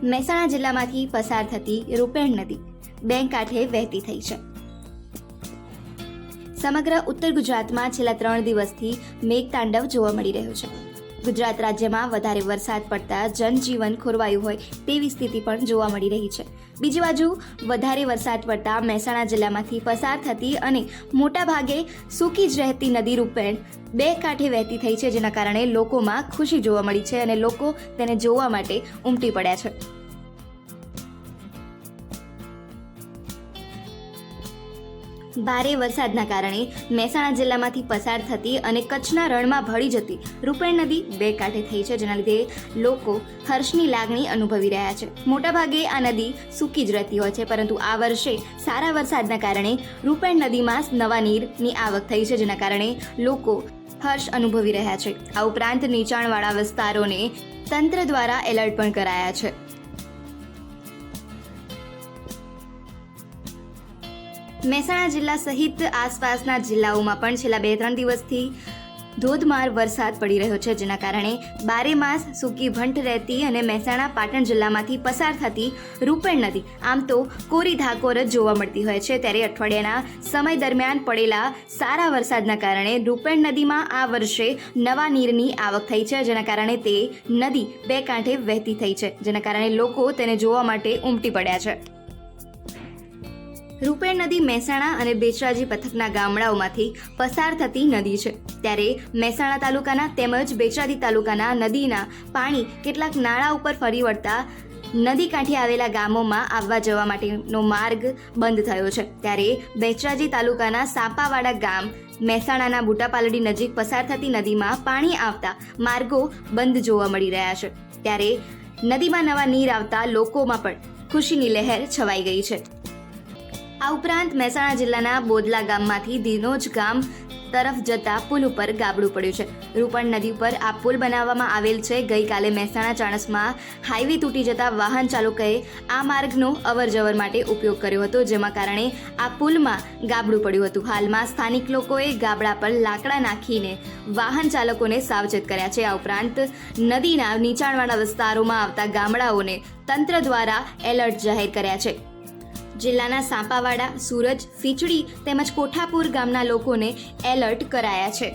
મહેસાણા જિલ્લામાંથી પસાર થતી રૂપેણ નદી બે કાંઠે વહેતી થઈ છે। સમગ્ર ઉત્તર ગુજરાતમાં છેલ્લા 3 દિવસથી મેઘતાંડવ જોવા મળી રહ્યો છે। ગુજરાત રાજ્યમાં વધારે વરસાદ પડતા જનજીવન ખોરવાયું હોય તેવી સ્થિતિ પણ જોવા મળી રહી છે। બીજી બાજુ વધારે વરસાદ પડતા મહેસાણા જિલ્લામાંથી પસાર થતી અને મોટાભાગે સૂકી જ રહેતી નદી રૂપેણ બે કાંઠે વહેતી થઈ છે, જેના કારણે લોકોમાં ખુશી જોવા મળી છે અને લોકો તેને જોવા માટે ઉમટી પડ્યા છે। ભારે વરસાદના કારણે મહેસાણા જિલ્લામાંથી પસાર થતી અને કચ્છના રણમાં ભળી જતી રૂપેણ નદી બે કાંઠે થઈ છે, જેના લીધે લોકો હર્ષની લાગણી અનુભવી રહ્યા છે। મોટાભાગે આ નદી સૂકી જ રહેતી હોય છે, પરંતુ આ વર્ષે સારા વરસાદના કારણે રૂપેણ નદીમાં નવા નીરની આવક થઈ છે, જેના કારણે લોકો હર્ષ અનુભવી રહ્યા છે। આ ઉપરાંત નીચાણવાળા વિસ્તારોને તંત્ર દ્વારા એલર્ટ પણ કરાયા છે। મહેસાણા જિલ્લા સહિત આસપાસના જિલ્લાઓમાં પણ છેલ્લા 2-3 દિવસથી ધોધમાર વરસાદ પડી રહ્યો છે, જેના કારણે બારે માસ સૂકી ભંટ રહેતી અને મહેસાણા પાટણ જિલ્લામાંથી પસાર થતી રૂપેણ નદી આમ તો કોરી ધાકોર જ જોવા મળતી હોય છે, ત્યારે અઠવાડિયાના સમય દરમિયાન પડેલા સારા વરસાદના કારણે રૂપેણ નદીમાં આ વર્ષે નવા નીરની આવક થઈ છે, જેના કારણે તે નદી બે કાંઠે વહેતી થઈ છે, જેના કારણે લોકો તેને જોવા માટે ઉમટી પડ્યા છે। રૂપેણ નદી મહેસાણા અને બેચરાજી પંથકના ગામડાઓમાંથી પસાર થતી નદી છે, ત્યારે મહેસાણા તાલુકાના તેમજ બેચરાજી તાલુકાના નદીના પાણી કેટલાક નાળા ઉપર ફરી વળતા નદી કાંઠે આવેલા ગામોમાં આવવા જવા માટેનો માર્ગ બંધ થયો છે। ત્યારે બેચરાજી તાલુકાના સાપાવાડા ગામ મહેસાણાના બુટાપાલડી નજીક પસાર થતી નદીમાં પાણી આવતા માર્ગો બંધ જોવા મળી રહ્યા છે, ત્યારે નદીમાં નવા નીર આવતા લોકોમાં પણ ખુશીની લહેર છવાઈ ગઈ છે। આ ઉપરાંત મહેસાણા જિલ્લાના બોદલા ગામમાંથી દિનોજ ગામ તરફ જતા પુલ ઉપર ગાબડું પડ્યું છે। રૂપેણ નદી ઉપર આ પુલ બનાવવામાં આવેલ છે। ગઈકાલે મહેસાણા ચાણસમાં હાઈવે તૂટી જતા વાહન ચાલકોએ આ માર્ગનો અવરજવર માટે ઉપયોગ કર્યો હતો, જેમાં કારણે આ પુલમાં ગાબડું પડ્યું હતું। હાલમાં સ્થાનિક લોકોએ ગાબડા પર લાકડા નાખીને વાહન ચાલકોને સાવચેત કર્યા છે। આ ઉપરાંત નદીના નીચાણવાળા વિસ્તારોમાં આવતા ગામડાઓને તંત્ર દ્વારા એલર્ટ જાહેર કર્યા છે। જિલ્લાના સાંપાવાડા, સુરજ, ફીચડી તેમજ કોઠાપુર ગામના લોકોને એલર્ટ કરાયા છે।